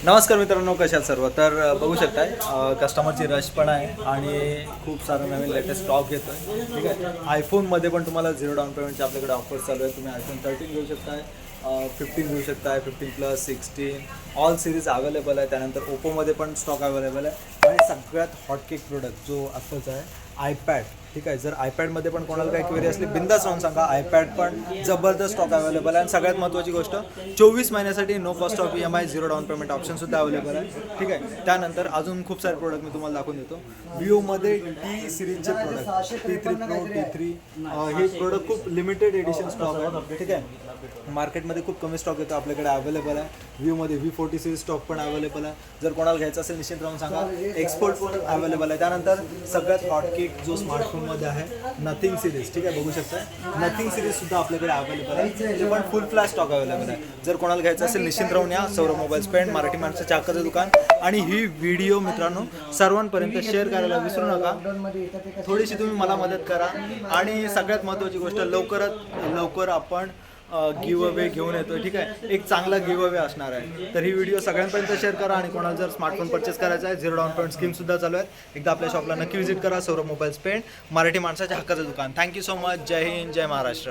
नमस्कार मित्रांनो, कशा आहात सर्व. तर बघू शकताय कस्टमरची रश पण आहे आणि खूप सारा नवीन लेटेस्ट स्टॉक येतो आहे. ठीक आहे. आयफोनमध्ये पण तुम्हाला 0 डाऊन पेमेंटचे आपल्याकडे ऑफर्स चालू आहे. तुम्ही आयफोन 13 घेऊ शकताय, 15 घेऊ शकताय, 15 प्लस, 16 ऑल सिरीज अवेलेबल आहे. त्यानंतर ओप्पोमध्ये पण स्टॉक अवेलेबल आहे आणि सगळ्यात हॉटकेक प्रोडक्ट जो ॲपलचा आहे आयपॅड. ठीक आहे. जर आयपॅडमध्ये पण कोणाला काही क्वेरी असली बिंदास राहून सांगा. आयपॅड पण जबरदस्त स्टॉक अवेलेबल आहे आणि सगळ्यात महत्त्वाची गोष्ट 24 महिन्यासाठी no cost of EMI 0 down payment ऑप्शनसुद्धा अवेलेबल आहे. ठीक आहे. त्यानंतर अजून खूप सारे प्रोडक्ट मी तुम्हाला दाखवून देतो. विवोमध्ये टी सिरीजचे प्रोडक्ट T3 Pro, T3 हे प्रोडक्ट खूप लिमिटेड एडिशन स्टॉक आहे. ठीक आहे. मार्केटमध्ये खूप कमी स्टॉक येतो, आपल्याकडे अवेलेबल आहे. विवोमध्ये V40 सिरीज स्टॉक पण अवेलेबल आहे. जर कोणाला घ्यायचं असेल निश्चित राहून सांगा. एक्सपोर्ट पण अवेलेबल आहे. त्यानंतर सगळ्यात हॉटकेक जो स्मार्टफोनमध्ये आहे नथिंग सिरीज. ठीक आहे. बघू शकता नथिंग सिरीजसुद्धा आपल्याकडे अवेलेबल आहे. ते पण फुल फ्लॅश स्टॉक अवेलेबल आहे. जर कोणाला घ्यायचं असेल निश्चित राहून या. सौरभ मोबाईल स्पेंड, मराठी माणसाच्या हक्काचं दुकान. आणि ही व्हिडिओ मित्रांनो सर्वांपर्यंत शेअर करायला विसरू नका. थोडीशी तुम्ही मला मदत करा आणि सगळ्यात महत्त्वाची गोष्ट लवकरात लवकर आपण गिव अवे घेऊन येतो. ठीक आहे. एक चांगला गिव अवे असणार आहे. तर ही व्हिडिओ सगळ्यांपर्यंत शेअर करा आणि कोणाला जर स्मार्टफोन परचेस करायचा आहे 0 डाऊन पेमेंट स्कीमसुद्धा चालू आहेत. एकदा आपल्या शॉपला नक्की व्हिजिट करा. सौरभ मोबाईल स्पेंड, मराठी माणसाच्या हक्काचं दुकान. Thank you so much. जय हिंद, जय महाराष्ट्र.